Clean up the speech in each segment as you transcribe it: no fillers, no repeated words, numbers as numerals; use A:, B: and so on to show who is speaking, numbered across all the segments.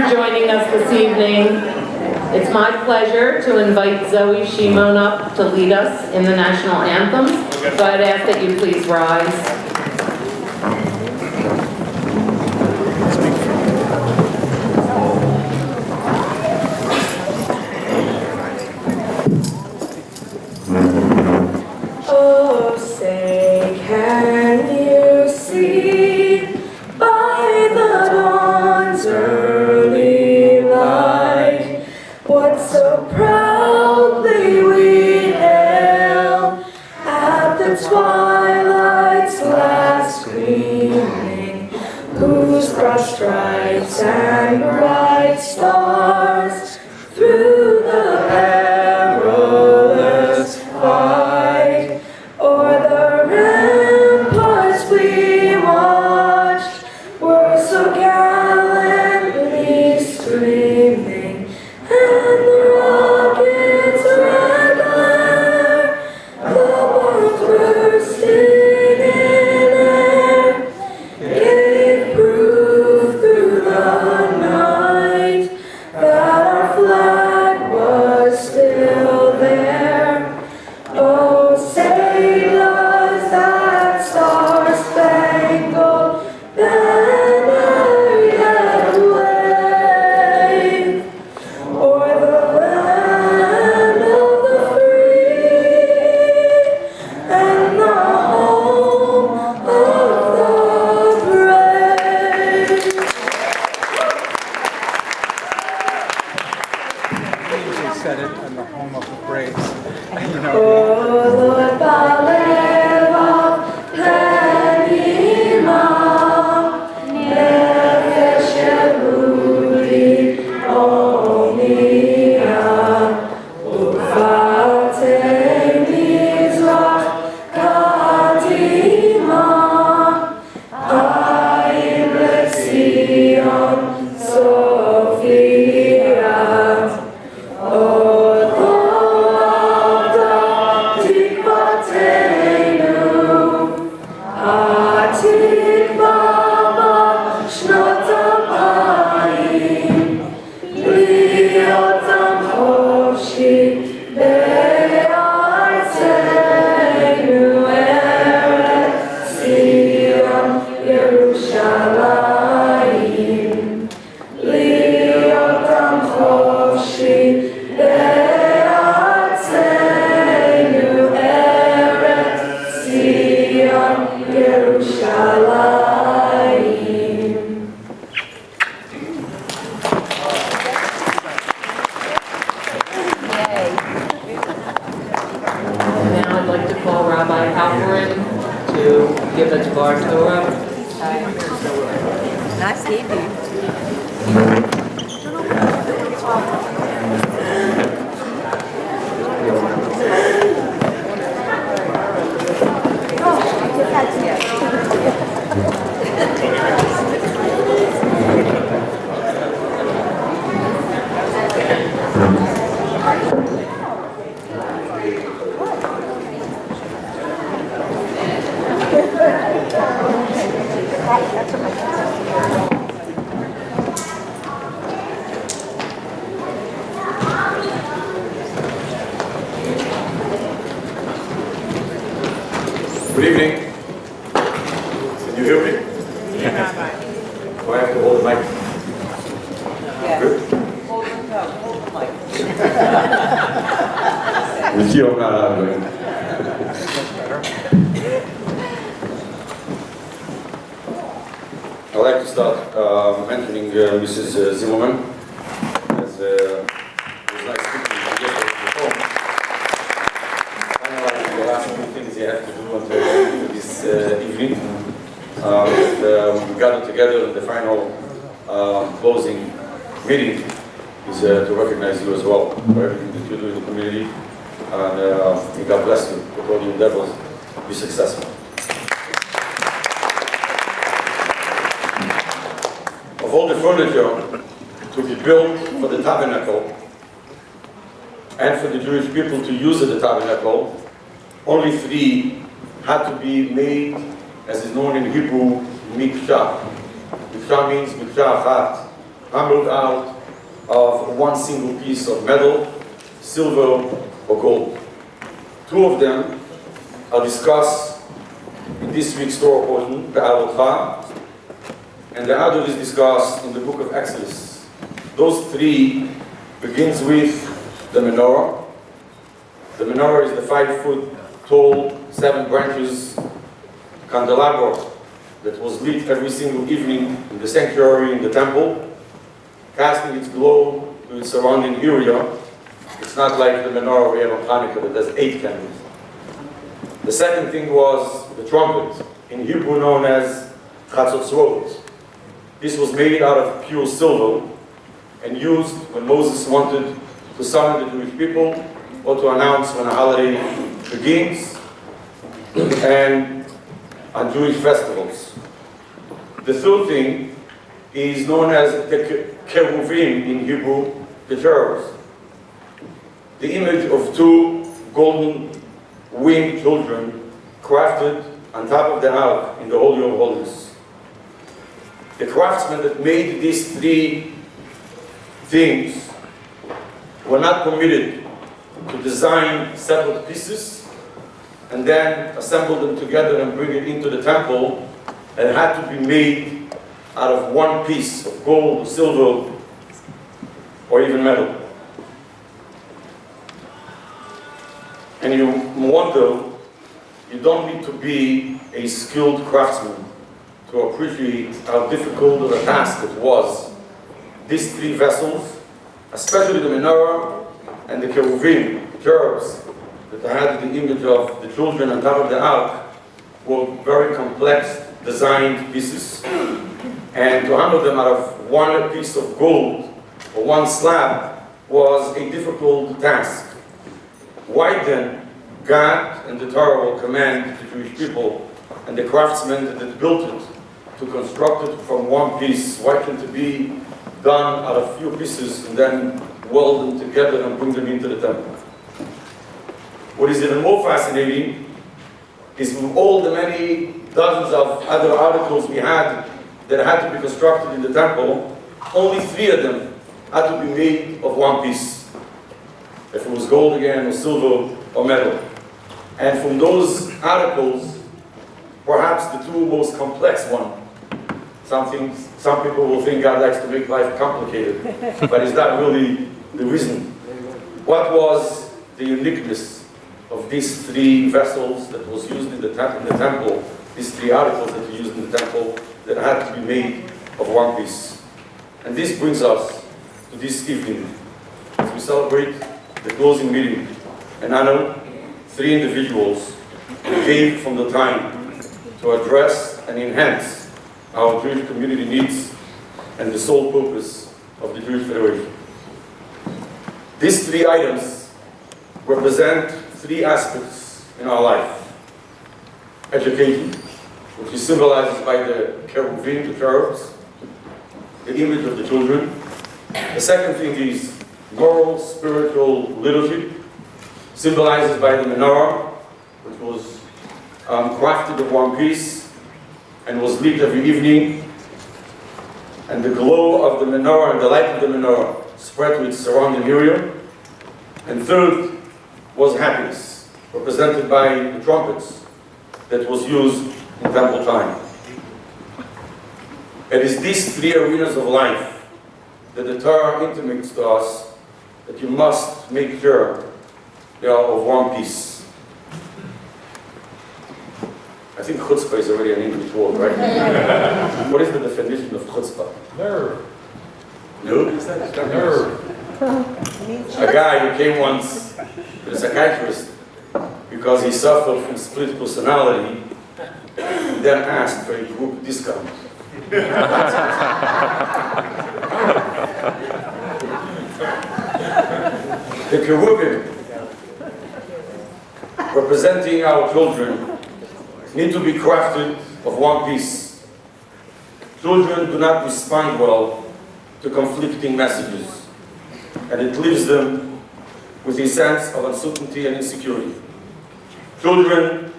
A: for joining us this evening. It's my pleasure to invite Zoe Shimon up to lead us in the national anthem. So I'd ask that you please rise.
B: Oh, say, can you see by the dawn's early light what so proudly we hail at the twilight's last gleaming, whose broad stripes and bright stars through the perilous fight o'er the ramparts we watched were so gallantly streaming, and the rockets' red glare, the bombs bursting in air, gave proof through the night that our flag was still there. Oh, say does that star-spangled banner yet wave o'er the land of the free and the home of the brave?
C: She said it in the home of the Braves. You know,
B: Oh, Lord, Baleva, Penima, Nefesh Yehudi, Omnia, Ufate Mizrach, Kadima, Ayin Letzion, Sophia. Yerushalayim, Liotam Choshi, Be'atzenu Eretz Zion, Yerushalayim.
A: Now I'd like to call Rabbi Halperin to give the Devar Torah.
D: Nice evening.
E: Good evening. Can you hear me? Do I have to hold the mic? Good?
D: Hold the mic.
E: You see I'm not doing. I'd like to start mentioning Mrs. Zimmerman. As it was nice speaking to you before. Finalizing the last few things you have to do until this evening. We gathered together in the final closing meeting is to recognize you as well for everything that you do in the community. And may God bless you with all your endeavors. Be successful. Of all the furniture to be built for the tabernacle and for the Jewish people to use at the tabernacle, only 3 had to be made, as is known in Hebrew, mikshah. Mikshah means mikshah achat, hammered out of one single piece of metal, silver, or gold. Two of them are discussed in this week's Torah portion, Be'alotcha, and the other is discussed in the book of Exodus. Those three begins with the menorah. The menorah is the 5-foot tall, 7 branches candelabra that was lit every single evening in the sanctuary in the temple, casting its glow to its surrounding area. It's not like the menorah we have on Hanukkah that has 8 candles. The second thing was the trumpet, in Hebrew known as chatzotzrot. This was made out of pure silver and used when Moses wanted to summon the Jewish people or to announce when a holiday begins and on Jewish festivals. The third thing is known as the cheruvim in Hebrew, the cherubs. The image of 2 golden winged children crafted on top of the ark in the Holy of Holies. The craftsmen that made these 3 things were not permitted to design separate pieces and then assemble them together and bring it into the temple. It had to be made out of one piece of gold, silver, or even metal. And you wonder, you don't need to be a skilled craftsman to appreciate how difficult of a task it was. These 3 vessels, especially the menorah and the cheruvim, the cherubs, that had the image of the children on top of the ark, were very complex designed pieces. And to handle them out of one piece of gold or one slab was a difficult task. Why then God and the Torah will command the Jewish people and the craftsmen that built it to construct it from one piece? Why can't it be done out of few pieces and then weld them together and bring them into the temple? What is even more fascinating is with all the many dozens of other articles we had that had to be constructed in the temple, only 3 of them had to be made of one piece. If it was gold again, or silver, or metal. And from those articles, perhaps the 2 most complex ones. Some people will think God likes to make life complicated, but is that really the reason? What was the uniqueness of these 3 vessels that was used in the temple, these 3 articles that were used in the temple that had to be made of one piece? And this brings us to this evening, as we celebrate the closing meeting and honor 3 individuals who gave from the time to address and enhance our Jewish community needs and the sole purpose of the Jewish Federation. These 3 items represent 3 aspects in our life. Education, which is symbolized by the cherubim, the cherubs, the image of the children. The second thing is moral, spiritual leadership, symbolized by the menorah, which was crafted of one piece and was lit every evening. And the glow of the menorah and the light of the menorah spread to its surrounding area. And third was happiness, represented by the trumpets that was used in temple time. It is these 3 arenas of life that the Torah intimates to us that you must make sure they are of one piece. I think chutzpah is already an English word, right? What is the definition of chutzpah?
C: Nerve.
E: Nerve?
C: Nerve.
E: A guy who came once to a psychiatrist because he suffered from split personality, and then asked for a group discount. The cherubim, representing our children, need to be crafted of one piece. Children do not respond well to conflicting messages, and it leaves them with a sense of uncertainty and insecurity. Children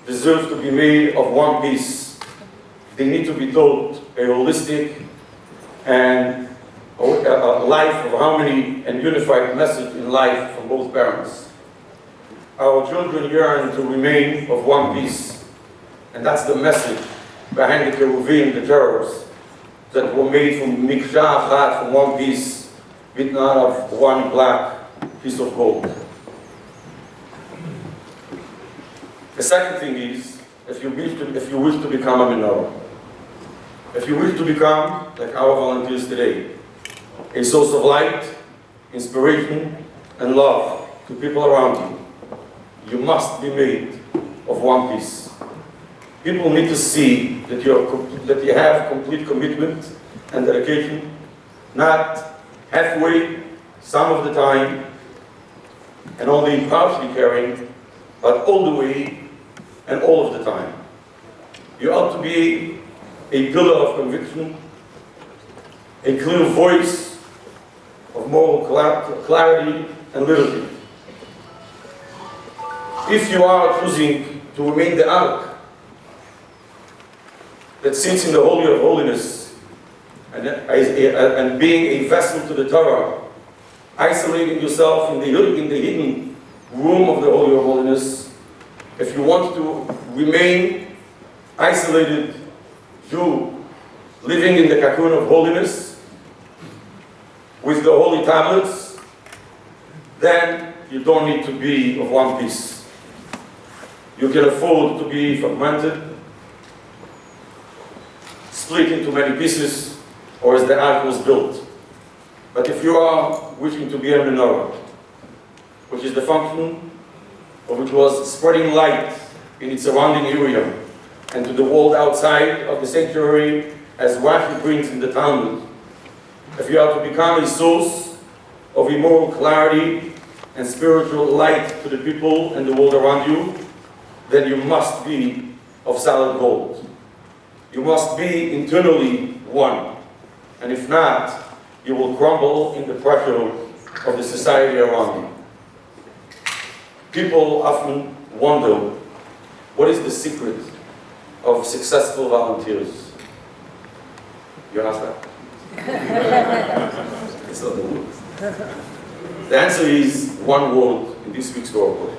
E: deserve to be made of one piece. They need to be taught a holistic and a life of harmony and unified message in life from both parents. Our children yearn to remain of one piece, and that's the message behind the cherubim, the cherubs, that were made from mikshah achat, from one piece, beaten out of one black piece of gold. The second thing is, if you wish to become a menorah, if you wish to become, like our volunteers today, a source of light, inspiration, and love to people around you, you must be made of one piece. People need to see that you have complete commitment and dedication, not halfway, some of the time, and only partially caring, but all the way and all of the time. You ought to be a pillar of conviction, a clear voice of moral clarity and liberty. If you are choosing to remain the ark that sits in the Holy of Holiness and being a vessel to the Torah, isolating yourself in the hidden room of the Holy of Holiness, if you want to remain isolated Jew, living in the cocoon of holiness with the holy tablets, then you don't need to be of one piece. You can afford to be fragmented, split into many pieces, or as the ark was built. But if you are wishing to be a menorah, which is the function of which was spreading light in its surrounding area and to the world outside of the sanctuary, as Rashi brings in the Talmud, if you are to become a source of immoral clarity and spiritual light to the people and the world around you, then you must be of solid gold. You must be internally one. And if not, you will crumble in the pressure of the society around you. People often wonder, what is the secret of successful volunteers? You ask that? It's not the word. The answer is one word in this week's oracle.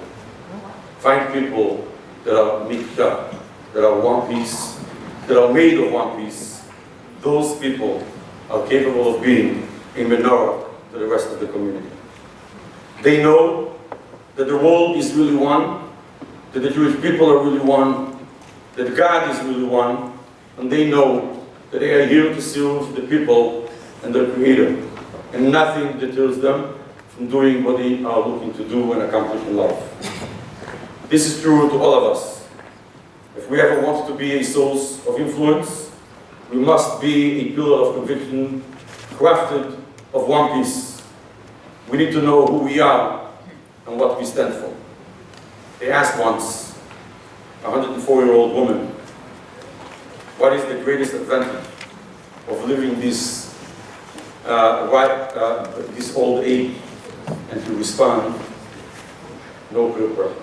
E: Find people that are mikshah, that are one piece, that are made of one piece. Those people are capable of being a menorah to the rest of the community. They know that the world is really one, that the Jewish people are really one, that God is really one, and they know that they are here to serve the people and their Creator, and nothing deters them from doing what they are looking to do and accomplish in life. This is true to all of us. If we ever want to be a source of influence, we must be a pillar of conviction, crafted of one piece. We need to know who we are and what we stand for. They asked once a 104-year-old woman, what is the greatest advantage of living this this old age? And to respond, no peer pressure.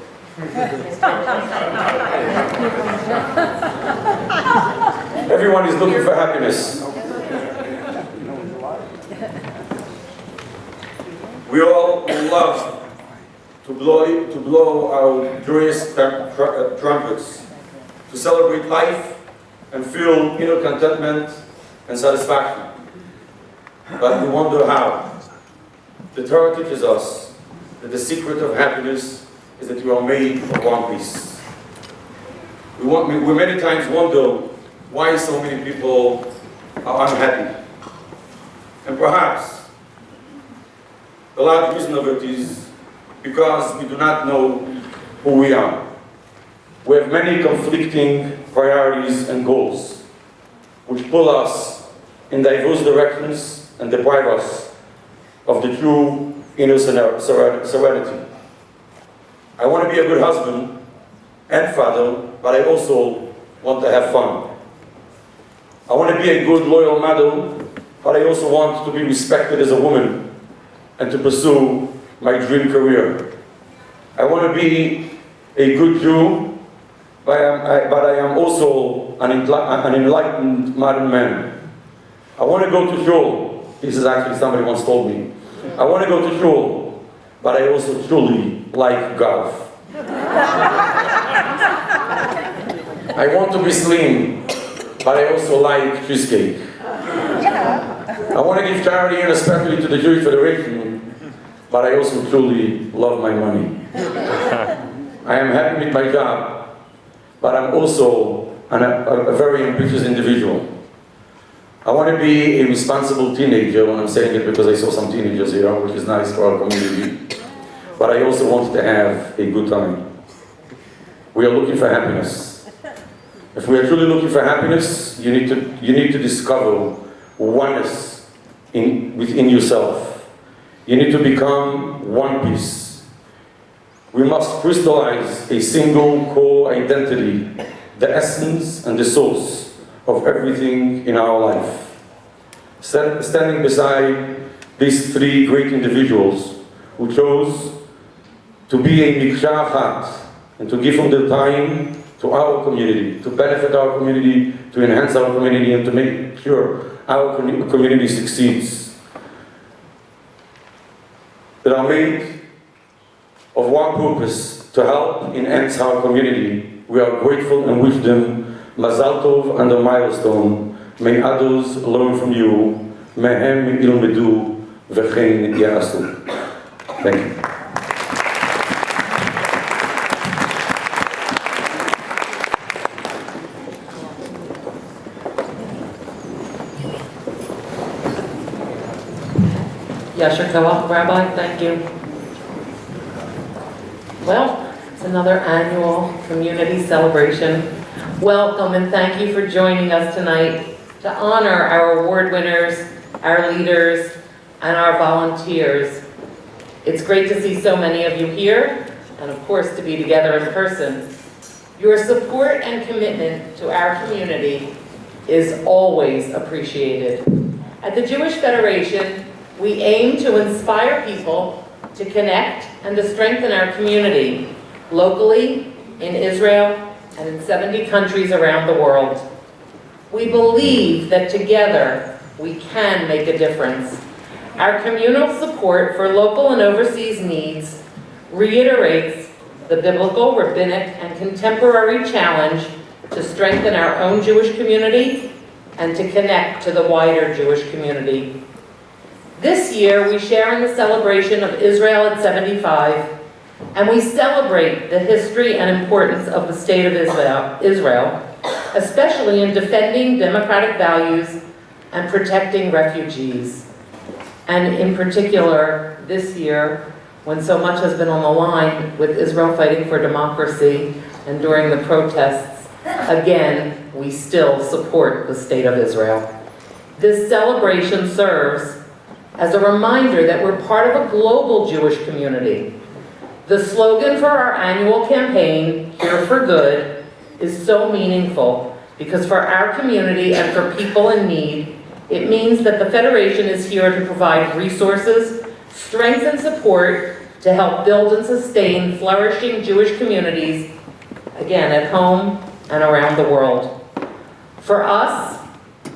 E: Everyone is looking for happiness. We all love to blow our joyous trumpets, to celebrate life and feel inner contentment and satisfaction. But we wonder how. The Torah teaches us that the secret of happiness is that you are made of one piece. We many times wonder why so many people are unhappy. And perhaps the large reason of it is because we do not know who we are. We have many conflicting priorities and goals, which pull us in diverse directions and deprive us of the true inner serenity. I want to be a good husband and father, but I also want to have fun. I want to be a good, loyal mother, but I also want to be respected as a woman and to pursue my dream career. I want to be a good Jew, but I am also an enlightened modern man. I want to go to shul, This is actually somebody once told me. I want to go to shul, but I also truly like golf. I want to be slim, but I also like cheesecake. I want to give charity and especially to the Jewish Federation, but I also truly love my money. I am happy with my job, but I'm also a very ambitious individual. I want to be a responsible teenager, when I'm saying it because I saw some teenagers here, which is nice for our community. But I also want to have a good time. We are looking for happiness. If we are truly looking for happiness, you need to discover oneness within yourself. You need to become one piece. We must crystallize a single core identity, the essence and the source of everything in our life. Standing beside these three great individuals who chose to be a Miksha Achat and to give from their time to our community, to benefit our community, to enhance our community, and to make sure our community succeeds. That are made of one purpose, to help enhance our community. We are grateful and wish them Mazal Tov and a milestone. May others learn from you. Mehem ilmedu v'chein ya'asu. Thank you.
A: Yasher Koach, Rabbi, thank you. Well, it's another annual community celebration. Welcome and thank you for joining us tonight to honor our award winners, our leaders, and our volunteers. It's great to see so many of you here, and of course to be together in person. Your support and commitment to our community is always appreciated. At the Jewish Federation, we aim to inspire people to connect and to strengthen our community locally, in Israel, and in 70 countries around the world. We believe that together we can make a difference. Our communal support for local and overseas needs reiterates the biblical, rabbinic, and contemporary challenge to strengthen our own Jewish community and to connect to the wider Jewish community. This year, we share in the celebration of Israel at 75, and we celebrate the history and importance of the State of Israel, especially in defending democratic values and protecting refugees. And in particular, this year, when so much has been on the line with Israel fighting for democracy and during the protests, again, we still support the State of Israel. This celebration serves as a reminder that we're part of a global Jewish community. The slogan for our annual campaign, Here for Good, is so meaningful because for our community and for people in need, it means that the Federation is here to provide resources, strength, and support to help build and sustain flourishing Jewish communities, again, at home and around the world. For us,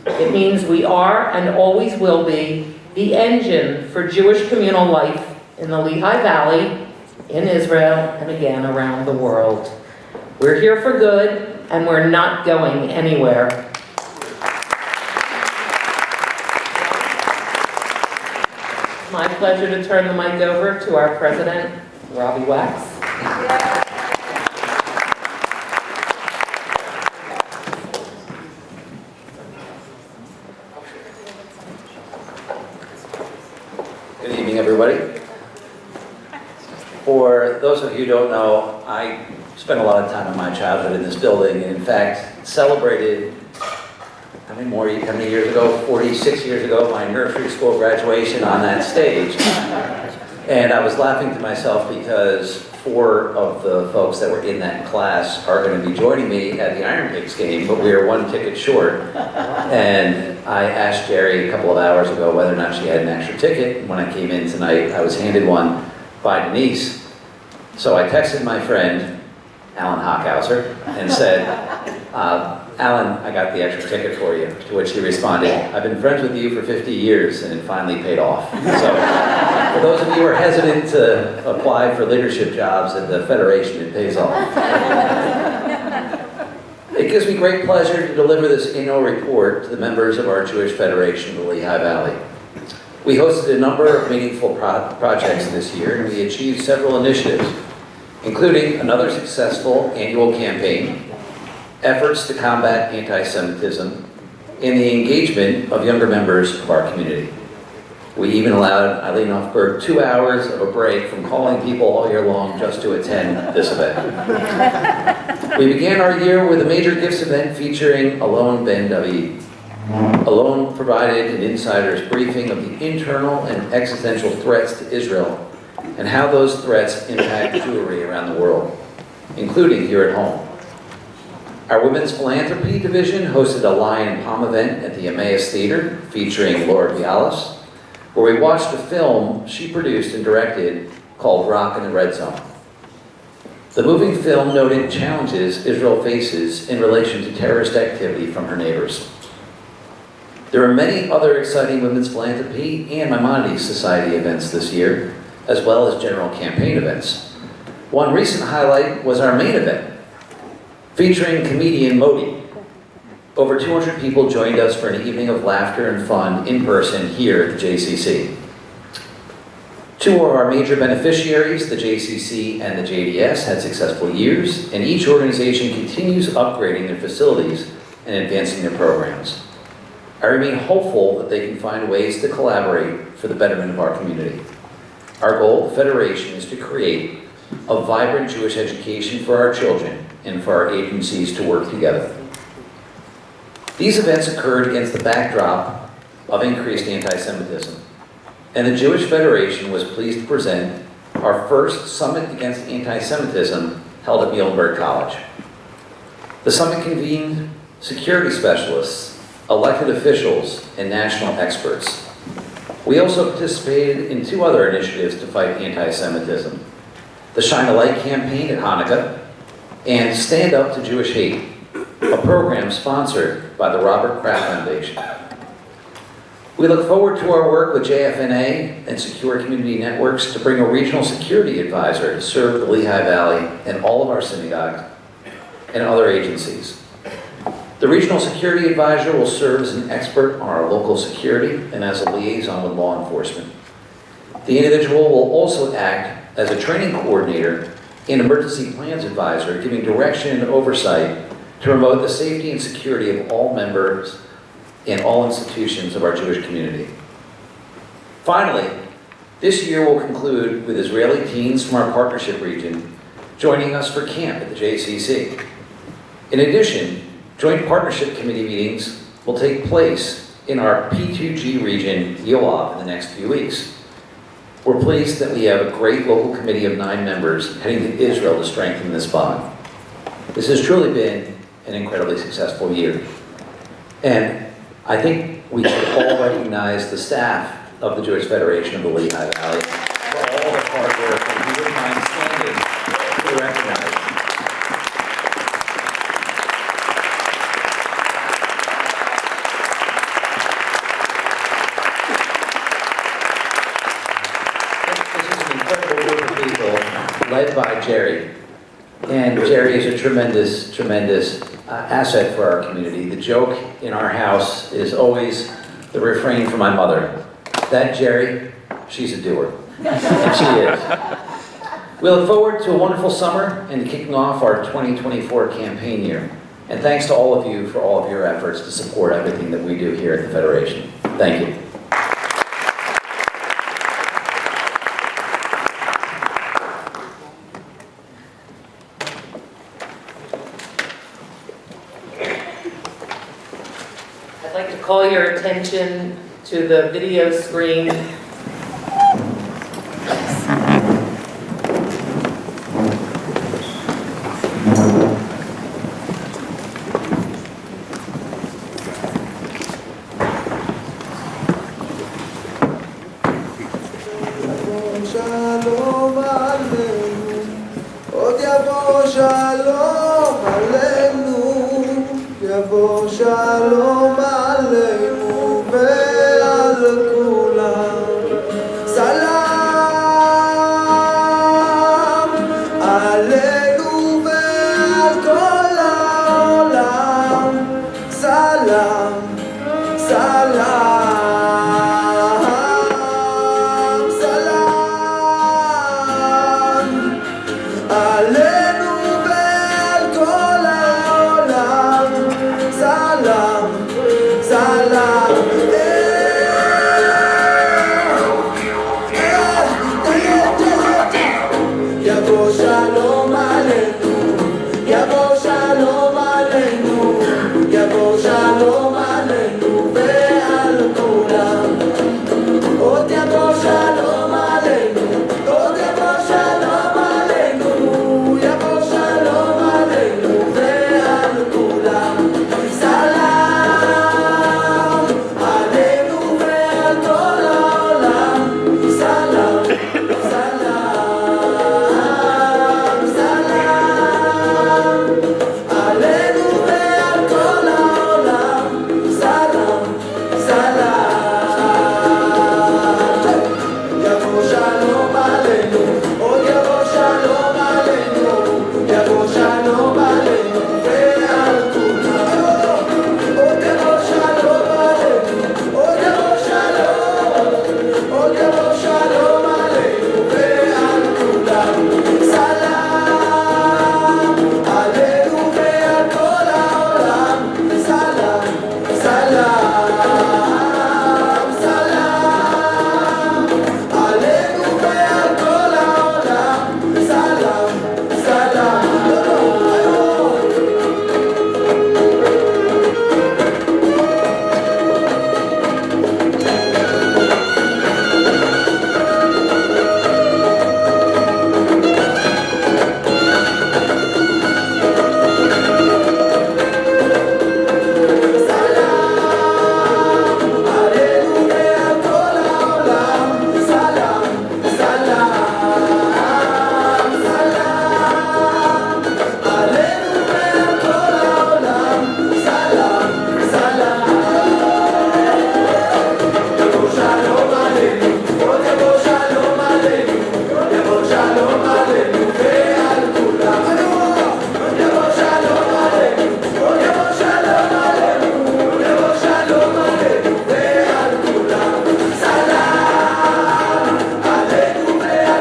A: it means we are and always will be the engine for Jewish communal life in the Lehigh Valley, in Israel, and again around the world. We're here for good, and we're not going anywhere. It's my pleasure to turn the mic over to our president, Robbie Wax.
F: Good evening, everybody. For those of you who don't know, I spent a lot of time in my childhood in this building, and in fact, celebrated, how many years ago? 46 years ago, my nursery school graduation on that stage. And I was laughing to myself because 4 of the folks that were in that class are going to be joining me at the Iron Pigs game, but we are 1 ticket short. And I asked Jerry a couple of hours ago whether or not she had an extra ticket. When I came in tonight, I was handed one by Denise. So I texted my friend, Alan Hockhauser, and said, Alan, I got the extra ticket for you, to which he responded, I've been friends with you for 50 years and it finally paid off. So, for those of you who are hesitant to apply for leadership jobs at the Federation, it pays off. It gives me great pleasure to deliver this annual report to the members of our Jewish Federation of the Lehigh Valley. We hosted a number of meaningful projects this year, and we achieved several initiatives, including another successful annual campaign, efforts to combat anti-Semitism, and the engagement of younger members of our community. We even allowed Eileen Hoffberg 2 hours of a break from calling people all year long just to attend this event. We began our year with a major gifts event featuring Alon Ben David. Alon provided an insider's briefing of the internal and existential threats to Israel and how those threats impact Jewry around the world, including here at home. Our Women's Philanthropy Division hosted a Lion Palm event at the Emmaus Theater featuring Laura Bialis, where we watched a film she produced and directed called Rock in the Red Zone. The moving film noted challenges Israel faces in relation to terrorist activity from her neighbors. There are many other exciting Women's Philanthropy and Maimonides Society events this year, as well as general campaign events. One recent highlight was our main event, featuring comedian Modi. Over 200 people joined us for an evening of laughter and fun in person here at the JCC. Two of our major beneficiaries, the JCC and the JDS, had successful years, and each organization continues upgrading their facilities and advancing their programs. I remain hopeful that they can find ways to collaborate for the betterment of our community. Our goal at the Federation is to create a vibrant Jewish education for our children and for our agencies to work together. These events occurred against the backdrop of increased anti-Semitism, and the Jewish Federation was pleased to present our first Summit Against Anti-Semitism held at Muhlenberg College. The summit convened security specialists, elected officials, and national experts. We also participated in 2 other initiatives to fight anti-Semitism: the Shine a Light campaign at Hanukkah, and Stand Up to Jewish Hate, a program sponsored by the Robert Kraft Foundation. We look forward to our work with JFNA and Secure Community Networks to bring a regional security advisor to serve the Lehigh Valley and all of our synagogues and other agencies. The regional security advisor will serve as an expert on our local security and as a liaison with law enforcement. The individual will also act as a training coordinator and emergency plans advisor, giving direction and oversight to promote the safety and security of all members and all institutions of our Jewish community. Finally, this year will conclude with Israeli teens from our partnership region joining us for camp at the JCC. In addition, joint partnership committee meetings will take place in our P2G region, Yoav, in the next few weeks. We're pleased that we have a great local committee of 9 members heading to Israel to strengthen this bond. This has truly been an incredibly successful year. And I think we should all recognize the staff of the Jewish Federation of the Lehigh Valley for all the hard work, and if you wouldn't mind standing to be recognized. Led by Jerry. And Jerry is a tremendous, tremendous asset for our community. The joke in our house is always the refrain from my mother. That Jerry, she's a doer. And she is. We look forward to a wonderful summer and kicking off our 2024 campaign year. And thanks to all of you for all of your efforts to support everything that we do here at the Federation. Thank you.
A: I'd like to call your attention to the video screen.
B: Shalom Aleinu, עוד יבוא שלום עלינו, יבוא שלום עלינו ועל כולם. סלאם עלינו ועל כל העולם. סלאם, סלאם, סלאם עלינו ועל כל העולם. סלאם, סלאם. יבוא שלום עלינו, יבוא שלום עלינו, יבוא שלום עלינו ועל כולם. עוד יבוא שלום עלינו, עוד יבוא שלום עלינו, יבוא שלום עלינו ועל כולם. סלאם עלינו ועל כל העולם. סלאם, סלאם, סלאם עלינו ועל כל העולם. סלאם, סלאם. יבוא שלום עלינו, עוד יבוא שלום עלינו, יבוא שלום עלינו ועל כולם. עוד יבוא שלום עלינו, עוד יבוא שלום, עוד יבוא שלום עלינו ועל כולם. סלאם עלינו ועל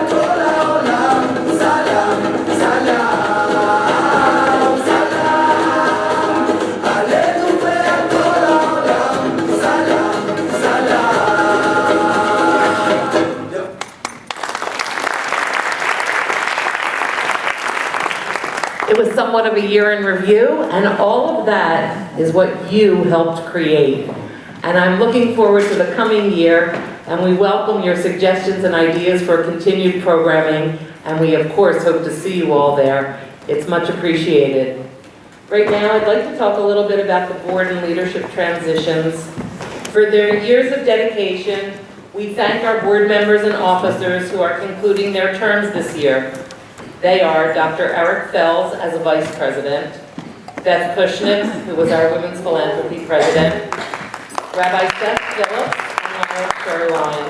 B: כל העולם. סלאם, סלאם, סלאם עלינו ועל כל העולם. סלאם, סלאם.
A: It was somewhat of a year in review, and all of that is what you helped create. And I'm looking forward to the coming year, and we welcome your suggestions and ideas for continued programming, and we of course hope to see you all there. It's much appreciated. Right now, I'd like to talk a little bit about the board and leadership transitions. For their years of dedication, we thank our board members and officers who are concluding their terms this year. They are Dr. Eric Fells as a vice president, Beth Kushnick, who was our Women's Philanthropy president, Rabbi Seth Phillips, and Myra Sherline.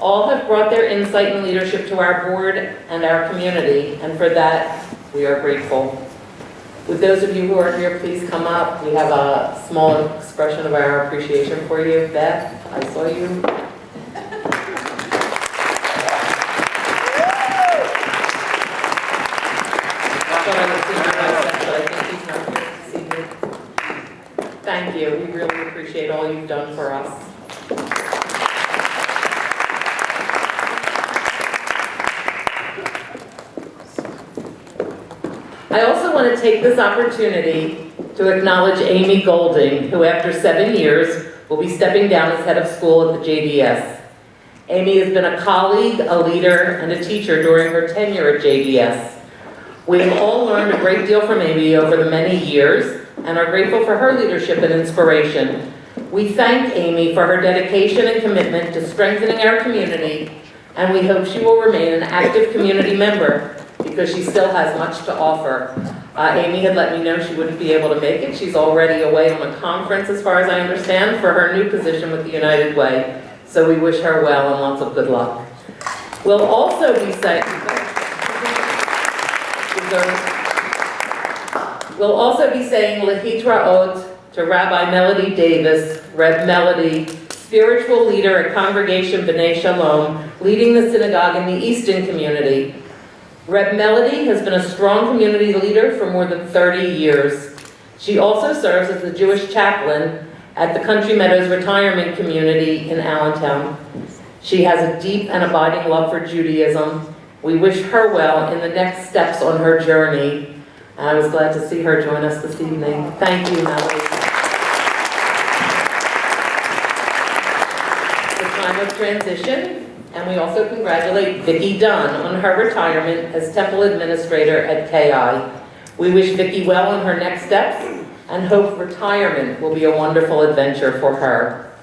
A: All have brought their insight and leadership to our board and our community, and for that, we are grateful. Would those of you who are here please come up? We have a small expression of our appreciation for you. Beth, I saw you. Thank you. We really appreciate all you've done for us. I also want to take this opportunity to acknowledge Amy Golding, who after 7 years will be stepping down as head of school at the JDS. Amy has been a colleague, a leader, and a teacher during her tenure at JDS. We have all learned a great deal from Amy over the many years and are grateful for her leadership and inspiration. We thank Amy for her dedication and commitment to strengthening our community, and we hope she will remain an active community member because she still has much to offer. Amy had let me know she wouldn't be able to make it. She's already away on a conference, as far as I understand, for her new position with the United Way. So we wish her well and lots of good luck. We'll also be saying, Lehitra Od to Rabbi Melody Davis, Reb Melody, spiritual leader at Congregation B'nai Shalom, leading the synagogue in the Eastern community. Reb Melody has been a strong community leader for more than 30 years. She also serves as the Jewish chaplain at the Country Meadows Retirement Community in Allentown. She has a deep and abiding love for Judaism. We wish her well in the next steps on her journey. And I was glad to see her join us this evening. Thank you, Melody. The time of transition, and we also congratulate Vicki Dunn on her retirement as Temple Administrator at KI. We wish Vicki well in her next steps and hope retirement will be a wonderful adventure for her.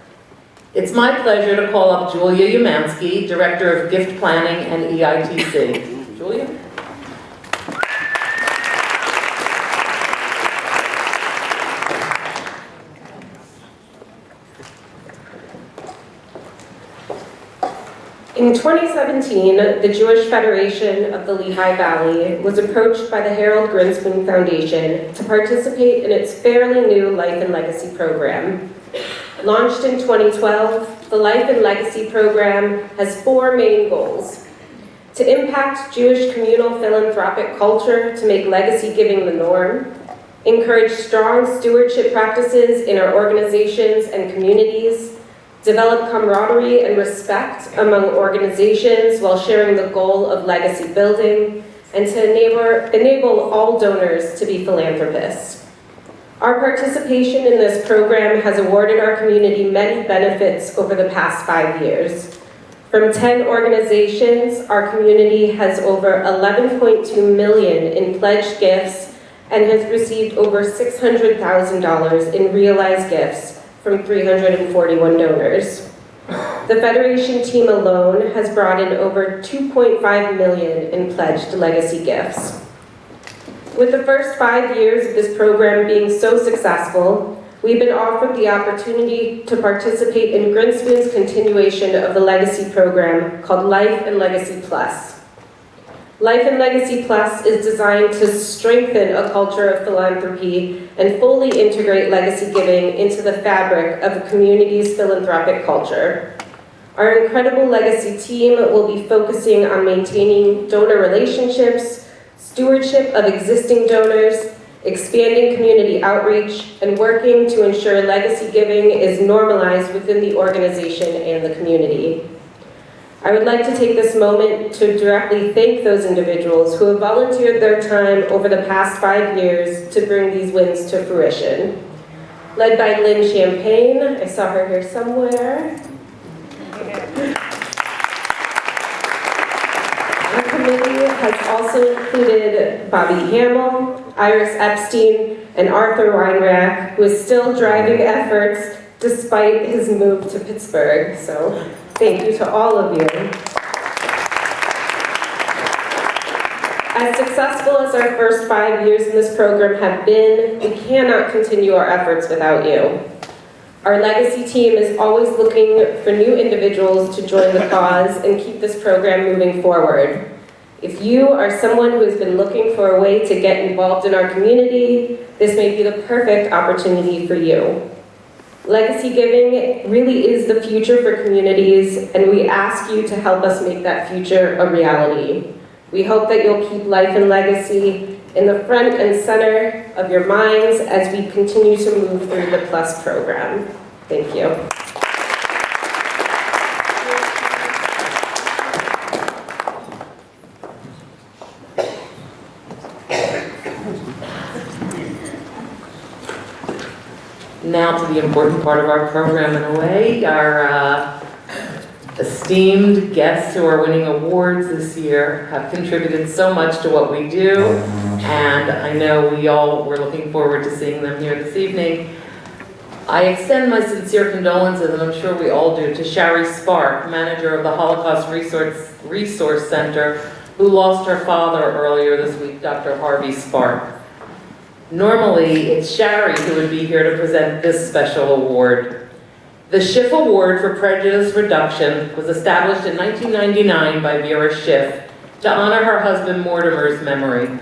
A: It's my pleasure to call up Julia Umansky, Director of Gift Planning and EITC. Julia?
G: In 2017, the Jewish Federation of the Lehigh Valley was approached by the Harold Grinspoon Foundation to participate in its fairly new Life and Legacy program. Launched in 2012, the Life and Legacy program has 4 main goals: to impact Jewish communal philanthropic culture to make legacy giving the norm, encourage strong stewardship practices in our organizations and communities, develop camaraderie and respect among organizations while sharing the goal of legacy building, and to enable all donors to be philanthropists. Our participation in this program has awarded our community many benefits over the past 5 years. From 10 organizations, our community has over $11.2 million in pledged gifts and has received over $600,000 in realized gifts from 341 donors. The Federation team alone has brought in over $2.5 million in pledged legacy gifts. With the first 5 years of this program being so successful, we've been offered the opportunity to participate in Grinspoon's continuation of the legacy program called Life and Legacy Plus. Life and Legacy Plus is designed to strengthen a culture of philanthropy and fully integrate legacy giving into the fabric of a community's philanthropic culture. Our incredible legacy team will be focusing on maintaining donor relationships, stewardship of existing donors, expanding community outreach, and working to ensure legacy giving is normalized within the organization and the community. I would like to take this moment to directly thank those individuals who have volunteered their time over the past 5 years to bring these wins to fruition. Led by Lynn Champagne, I saw her here somewhere. Our committee has also included Bobby Hamill, Iris Epstein, and Arthur Weinrach, who is still driving efforts despite his move to Pittsburgh. So thank you to all of you. As successful as our first 5 years in this program have been, we cannot continue our efforts without you. Our legacy team is always looking for new individuals to join the cause and keep this program moving forward. If you are someone who has been looking for a way to get involved in our community, this may be the perfect opportunity for you. Legacy giving really is the future for communities, and we ask you to help us make that future a reality. We hope that you'll keep Life and Legacy in the front and center of your minds as we continue to move through the Plus program. Thank you.
A: Now to the important part of our program in a way, our esteemed guests who are winning awards this year have contributed so much to what we do, and I know we're looking forward to seeing them here this evening. I extend my sincere condolences, and I'm sure we all do, to Shari Spark, manager of the Holocaust Resource Center, who lost her father earlier this week, Dr. Harvey Spark. Normally, it's Shari who would be here to present this special award. The Schiff Award for Prejudice Reduction was established in 1999 by Vera Schiff to honor her husband Mortimer's memory.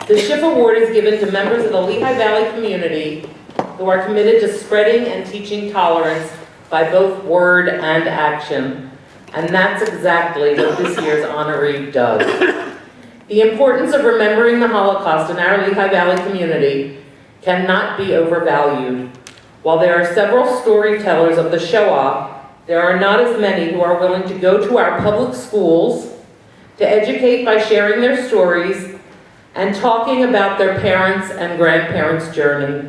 A: The Schiff Award is given to members of the Lehigh Valley community who are committed to spreading and teaching tolerance by both word and action. And that's exactly what this year's honoree does. The importance of remembering the Holocaust in our Lehigh Valley community cannot be overvalued. While there are several storytellers of the Shoah, there are not as many who are willing to go to our public schools to educate by sharing their stories and talking about their parents' and grandparents' journey.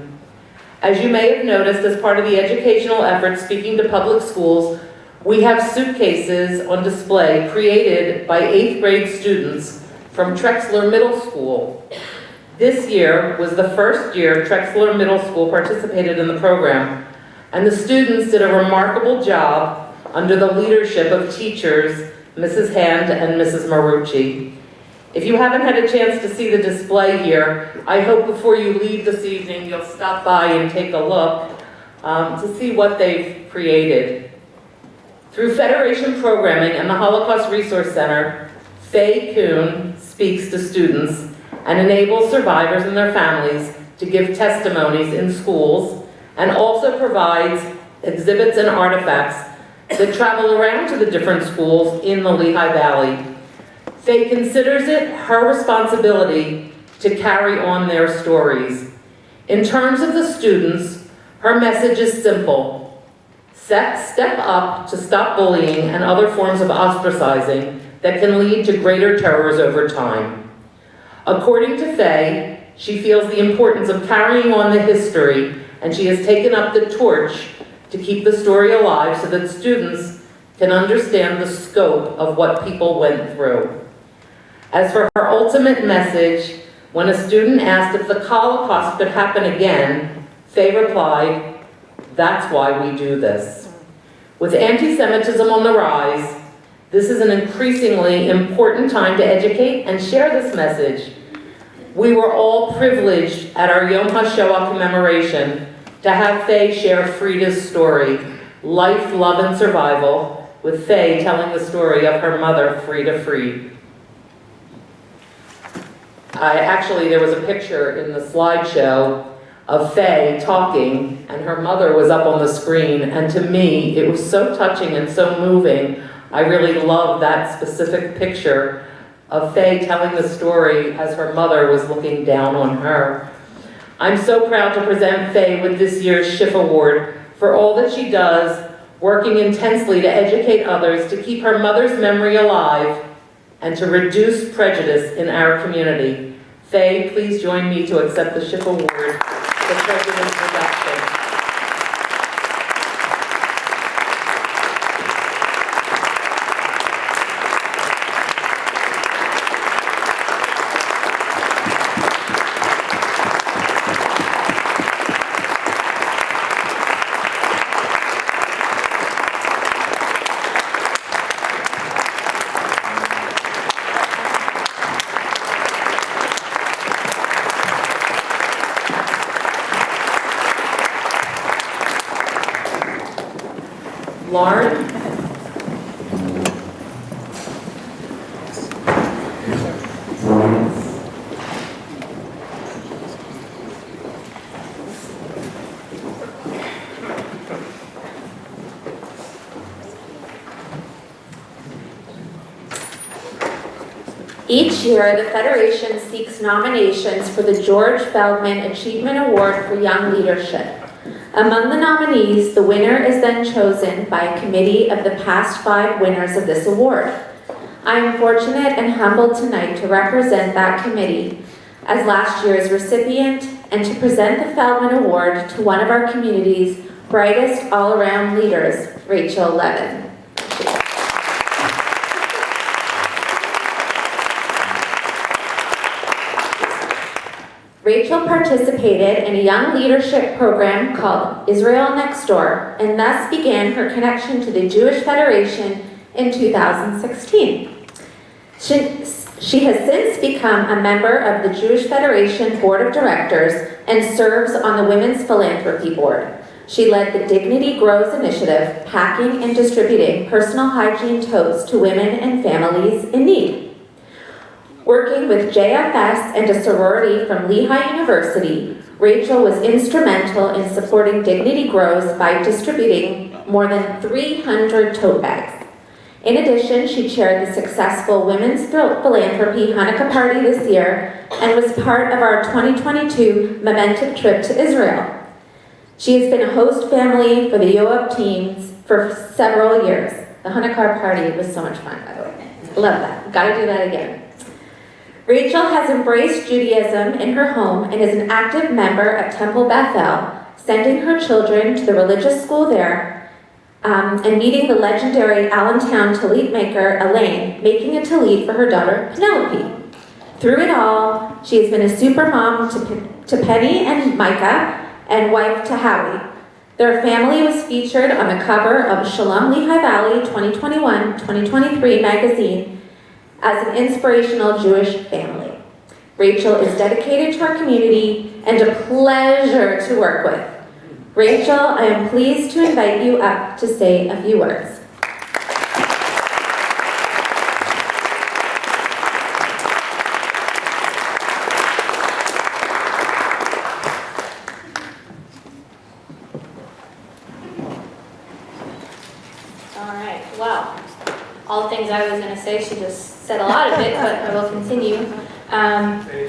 A: As you may have noticed, as part of the educational effort speaking to public schools, we have suitcases on display created by 8th grade students from Trexler Middle School. This year was the first year Trexler Middle School participated in the program, and the students did a remarkable job under the leadership of teachers, Mrs. Hand and Mrs. Marucci. If you haven't had a chance to see the display here, I hope before you leave this evening you'll stop by and take a look to see what they've created. Through Federation programming and the Holocaust Resource Center, Faye Kuhn speaks to students and enables survivors and their families to give testimonies in schools, and also provides exhibits and artifacts that travel around to the different schools in the Lehigh Valley. Faye considers it her responsibility to carry on their stories. In terms of the students, her message is simple. Step up to stop bullying and other forms of ostracizing that can lead to greater terrors over time. According to Faye, she feels the importance of carrying on the history, and she has taken up the torch to keep the story alive so that students can understand the scope of what people went through. As for her ultimate message, when a student asked if the Holocaust could happen again, Faye replied, "That's why we do this." With anti-Semitism on the rise, this is an increasingly important time to educate and share this message. We were all privileged at our Yom HaShoah commemoration to have Faye share Frida's story, Life, Love, and Survival, with Faye telling the story of her mother, Frida Fried. There was a picture in the slideshow of Faye talking, and her mother was up on the screen, and to me, it was so touching and so moving. I really love that specific picture of Faye telling the story as her mother was looking down on her. I'm so proud to present Faye with this year's Schiff Award for all that she does, working intensely to educate others, to keep her mother's memory alive, and to reduce prejudice in our community. Faye, please join me to accept the Schiff Award for Prejudice Reduction. Lauren?
H: Each year, the Federation seeks nominations for the George Feldman Achievement Award for Young Leadership. Among the nominees, the winner is then chosen by a committee of the past 5 winners of this award. I am fortunate and humbled tonight to represent that committee as last year's recipient and to present the Feldman Award to one of our community's brightest all-around leaders, Rachel Levin. Rachel participated in a young leadership program called Israel Next Door, and thus began her connection to the Jewish Federation in 2016. She has since become a member of the Jewish Federation Board of Directors and serves on the Women's Philanthropy Board. She led the Dignity Grows initiative, packing and distributing personal hygiene totes to women and families in need. Working with JFS and a sorority from Lehigh University, Rachel was instrumental in supporting Dignity Grows by distributing more than 300 tote bags. In addition, she chaired the successful Women's Philanthropy Hanukkah party this year and was part of our 2022 Momentum trip to Israel. She has been a host family for the Yoav teams for several years. The Hanukkah party was so much fun, by the way. Love that. Gotta do that again. Rachel has embraced Judaism in her home and is an active member at Temple Bethel, sending her children to the religious school there and meeting the legendary Allentown tallit maker, Elaine, making a tallit for her daughter, Penelope. Through it all, she has been a super mom to Penny and Micah and wife to Howie. Their family was featured on the cover of Shalom Lehigh Valley 2021-2023 magazine as an inspirational Jewish family. Rachel is dedicated to our community and a pleasure to work with. Rachel, I am pleased to invite you up to say a few words.
I: All right, well, all the things I was going to say, she just said a lot of it, but I will continue.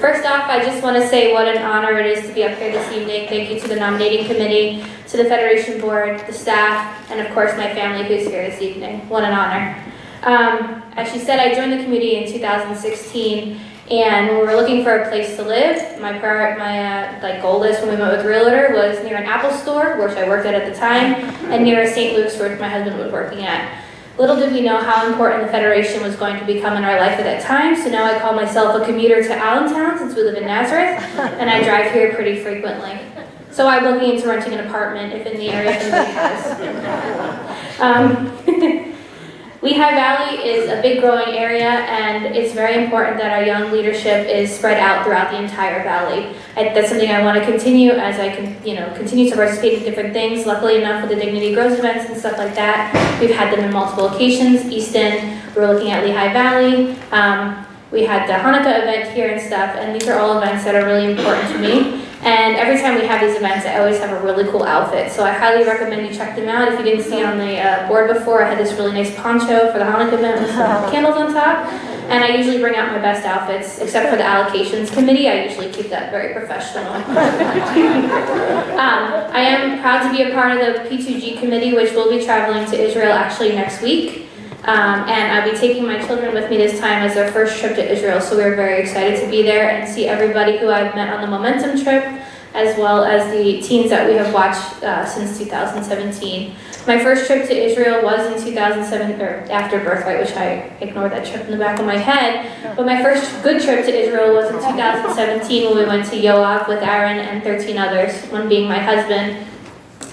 I: First off, I just want to say what an honor it is to be up here this evening. Thank you to the nominating committee, to the Federation Board, the staff, and of course my family who's here this evening. What an honor. As she said, I joined the committee in 2016, and when we were looking for a place to live, my goal list when we went with Realtor was near an Apple store, which I worked at the time, and near a St. Luke's, which my husband was working at. Little did we know how important the Federation was going to become in our life at that time, so now I call myself a commuter to Allentown since we live in Nazareth, and I drive here pretty frequently. So I'm looking into renting an apartment if in the area if anybody has. Lehigh Valley is a big growing area, and it's very important that our young leadership is spread out throughout the entire valley. That's something I want to continue as I continue to participate in different things. Luckily enough, with the Dignity Grows events and stuff like that, we've had them in multiple locations. Easton, we're looking at Lehigh Valley. We had the Hanukkah event here and stuff, and these are all events that are really important to me. And every time we have these events, I always have a really cool outfit. So I highly recommend you check them out. If you didn't see it on the board before, I had this really nice poncho for the Hanukkah event with some candles on top. And I usually bring out my best outfits, except for the allocations committee. I usually keep that very professional. I am proud to be a part of the P2G committee, which will be traveling to Israel actually next week. And I'll be taking my children with me this time as their first trip to Israel, so we're very excited to be there and see everybody who I've met on the Momentum trip, as well as the teens that we have watched since 2017. My first trip to Israel was in 2007, or after birthright, which I ignored that trip in the back of my head. But my first good trip to Israel was in 2017 when we went to Yoav with Aaron and 13 others, one being my husband.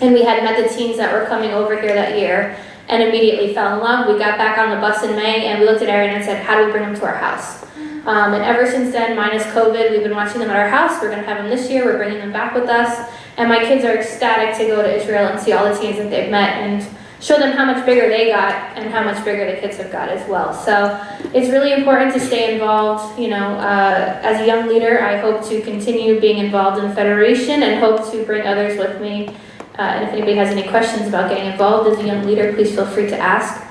I: And we had met the teens that were coming over here that year, and immediately fell in love. We got back on the bus in May, and we looked at Aaron and said, how do we bring them to our house? And ever since then, minus COVID, we've been watching them at our house. We're going to have them this year. We're bringing them back with us. And my kids are ecstatic to go to Israel and see all the teens that they've met and show them how much bigger they got and how much bigger the kids have got as well. So it's really important to stay involved. As a young leader, I hope to continue being involved in the Federation and hope to bring others with me. And if anybody has any questions about getting involved as a young leader, please feel free to ask.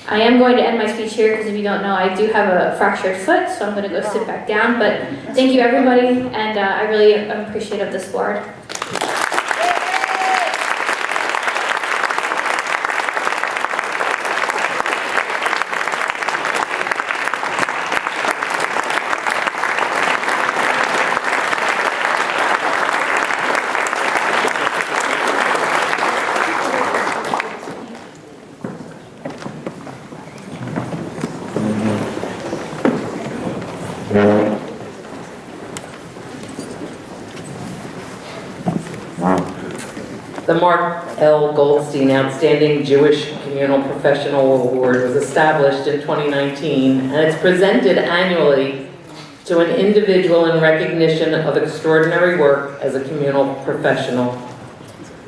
I: I am going to end my speech here because if you don't know, I do have a fractured foot, so I'm going to go sit back down. But thank you, everybody, and I really am appreciative of this board.
A: The mark L. Goldstein Outstanding Jewish Communal Professional Award was established in 2019, and it's presented annually to an individual in recognition of extraordinary work as a communal professional.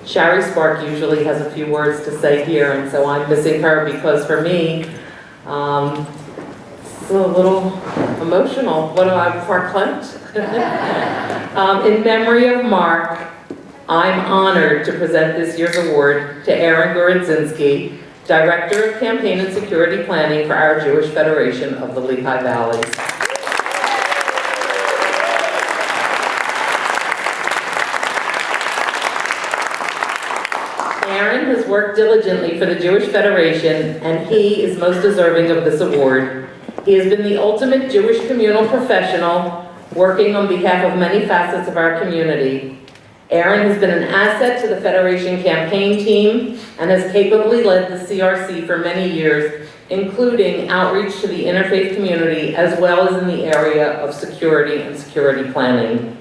A: Shari Spark usually has a few words to say here, and so I'm missing her because for me, it's a little emotional. What do I, verklempt? In memory of Mark, I'm honored to present this year's award to Aaron Gorodzinski, Director of Campaign and Security Planning for our Jewish Federation of the Lehigh Valley. Aaron has worked diligently for the Jewish Federation, and he is most deserving of this award. He has been the ultimate Jewish communal professional, working on behalf of many facets of our community. Aaron has been an asset to the Federation campaign team and has capably led the CRC for many years, including outreach to the interfaith community as well as in the area of security and security planning.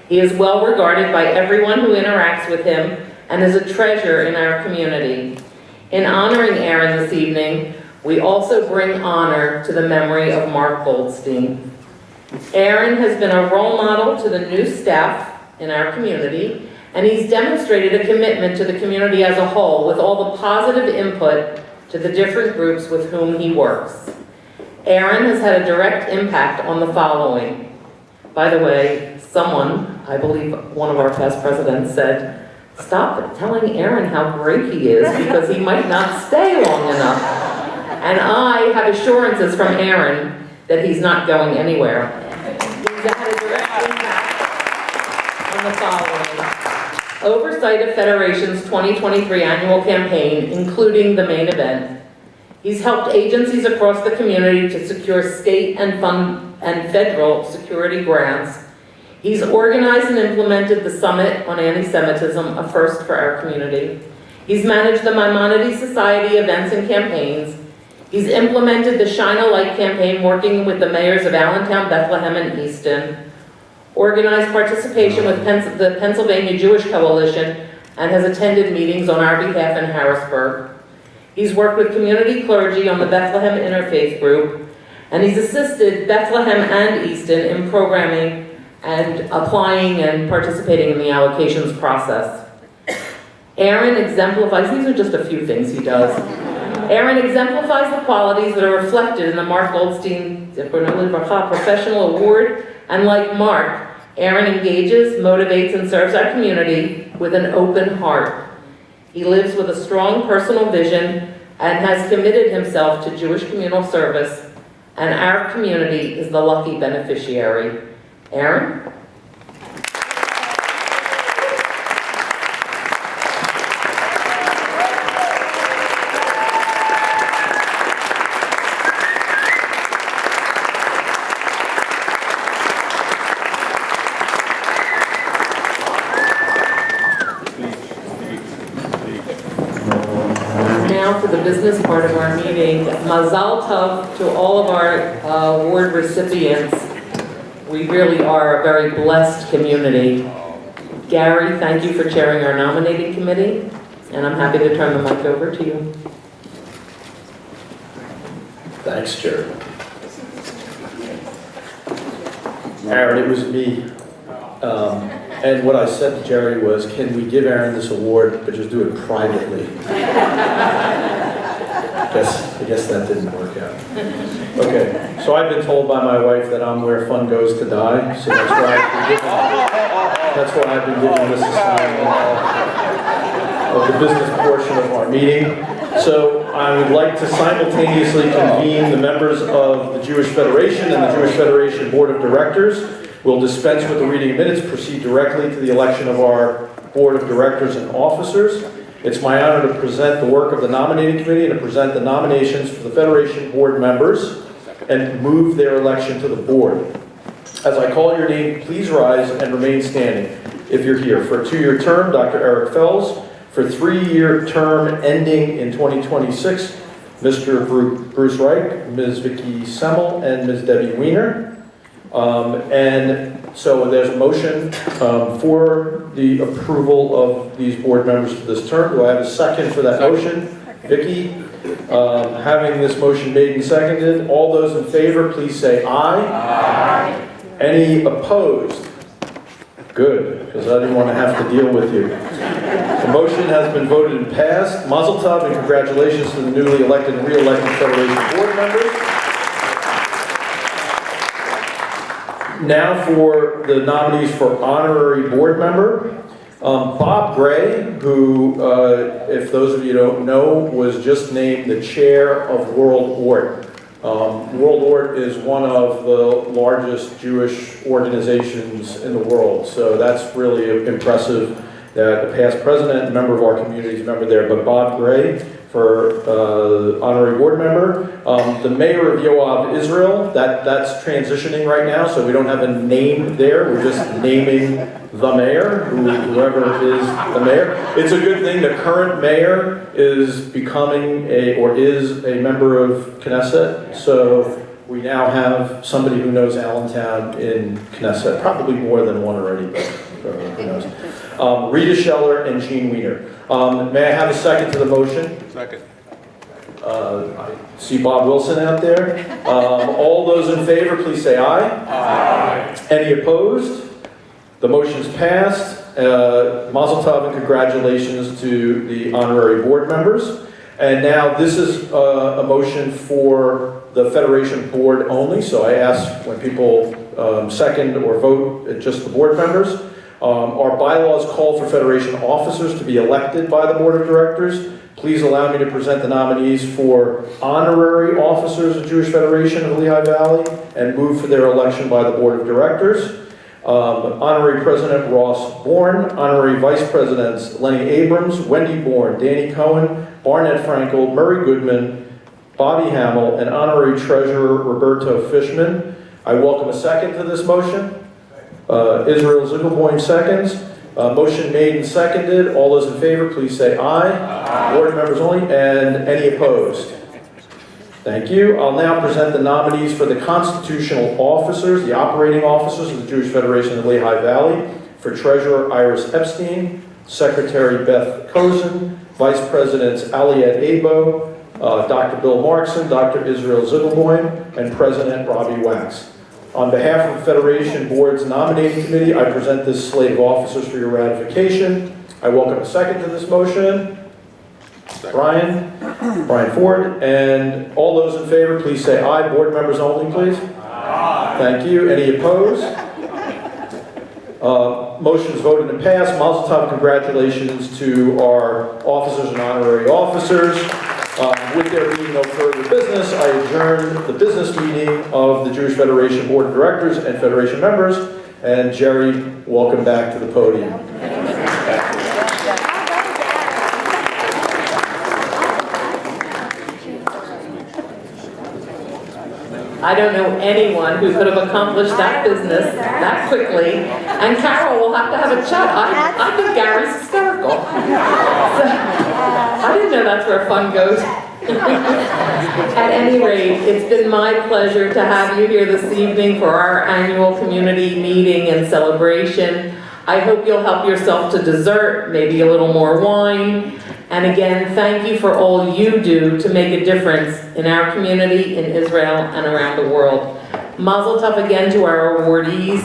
A: He is well regarded by everyone who interacts with him and is a treasure in our community. In honoring Aaron this evening, we also bring honor to the memory of Mark Goldstein. Aaron has been a role model to the new staff in our community, and he's demonstrated a commitment to the community as a whole with all the positive input to the different groups with whom he works. Aaron has had a direct impact on the following. By the way, someone, I believe one of our past presidents said, "Stop telling Aaron how great he is because he might not stay long enough." And I have assurances from Aaron that he's not going anywhere. He's had a direct impact on the following. Oversight of Federation's 2023 annual campaign, including the main event. He's helped agencies across the community to secure state and federal security grants. He's organized and implemented the Summit on Anti-Semitism, a first for our community. He's managed the Maimonides Society events and campaigns. He's implemented the Shine a Light campaign, working with the mayors of Allentown, Bethlehem, and Easton. Organized participation with the Pennsylvania Jewish Coalition, and has attended meetings on our behalf in Harrisburg. He's worked with community clergy on the Bethlehem Interfaith Group, and he's assisted Bethlehem and Easton in programming and applying and participating in the allocations process. Aaron exemplifies, these are just a few things he does. Aaron exemplifies the qualities that are reflected in the Mark Goldstein Professional Award, and like Mark, Aaron engages, motivates, and serves our community with an open heart. He lives with a strong personal vision and has committed himself to Jewish communal service, and our community is the lucky beneficiary. Aaron? Now for the business part of our meeting. Mazal tov to all of our award recipients. We really are a very blessed community. Gary, thank you for chairing our nominating committee, and I'm happy to turn the mic over to you.
J: Thanks, Jerry. Aaron, it was me. And what I said to Jerry was, can we give Aaron this award, but just do it privately? I guess that didn't work out. Okay, so I've been told by my wife that I'm where fun goes to die, so that's why I've been given this assignment of the business portion of our meeting. So I would like to simultaneously convene the members of the Jewish Federation and the Jewish Federation Board of Directors. We'll dispense with the reading of minutes, proceed directly to the election of our Board of Directors and Officers. It's my honor to present the work of the nominating committee and to present the nominations for the Federation Board members and move their election to the board. As I call your name, please rise and remain standing if you're here. For a 2-year term, Dr. Eric Fells. For a 3-year term ending in 2026, Mr. Bruce Reich, Ms. Vicki Semmel, and Ms. Debbie Weiner. And so there's a motion for the approval of these board members for this term. Do I have a second for that motion? Vicky? Having this motion made and seconded, all those in favor, please say aye. Aye. Any opposed? Good, because I didn't want to have to deal with you. The motion has been voted and passed. Mazel tov and congratulations to the newly elected and re-elected Federation board members. Now for the nominees for honorary board member. Bob Gray, who, if those of you don't know, was just named the chair of World Ort. World Ort is one of the largest Jewish organizations in the world, so that's really impressive that the past president and member of our community is a member there. But Bob Gray for honorary board member. The mayor of Yoav, Israel, that's transitioning right now, so we don't have a name there. We're just naming the mayor, whoever is the mayor. It's a good thing. The current mayor is becoming is a member of Knesset, so we now have somebody who knows Allentown in Knesset, probably more than one already, but who knows. Rita Scheller and Jean Weiner. May I have a second to the motion?
C: Second.
J: I see Bob Wilson out there. All those in favor, please say aye. Aye. Any opposed? The motion's passed. Mazel tov and congratulations to the honorary board members. And now this is a motion for the Federation board only, so I ask when people second or vote just the board members. Our bylaws call for Federation officers to be elected by the board of directors. Please allow me to present the nominees for honorary officers of Jewish Federation of the Lehigh Valley and move for their election by the board of directors. Honorary President Ross Bourne, Honorary Vice Presidents Lenny Abrams, Wendy Bourne, Danny Cohen, Barnett Frankel, Murray Goodman, Bobby Hamill, and Honorary Treasurer Roberto Fishman. I welcome a second to this motion. Israel Zigelboim seconds. Motion made and seconded. All those in favor, please say aye. Aye. Board members only, and any opposed? Thank you. I'll now present the nominees for the constitutional officers, the operating officers of the Jewish Federation of the Lehigh Valley. For Treasurer Iris Epstein, Secretary Beth Kozen, Vice Presidents Aliette Abo, Dr. Bill Markson, Dr. Israel Zigelboim, and President Robbie Wax. On behalf of the Federation Board's nominating committee, I present this slate of officers for your ratification. I welcome a second to this motion. Brian Ford, and all those in favor, please say aye. Board members only, please. Aye. Thank you. Any opposed? Motion is voted and passed. Mazel tov, congratulations to our officers and honorary officers. With there being no further business, I adjourn the business meeting of the Jewish Federation Board of Directors and Federation members. And Jerry, welcome back to the podium.
A: I don't know anyone who could have accomplished that business that quickly. And Carol will have to have a chat. I think Gary's hysterical. So, I didn't know that's where fun goes. At any rate, it's been my pleasure to have you here this evening for our annual community meeting and celebration. I hope you'll help yourself to dessert, maybe a little more wine. And again, thank you for all you do to make a difference in our community, in Israel, and around the world. Mazel tov again to our awardees.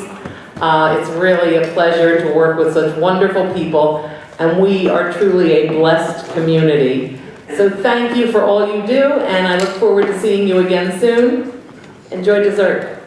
A: It's really a pleasure to work with such wonderful people, and we are truly a blessed community. So thank you for all you do, and I look forward to seeing you again soon. Enjoy dessert.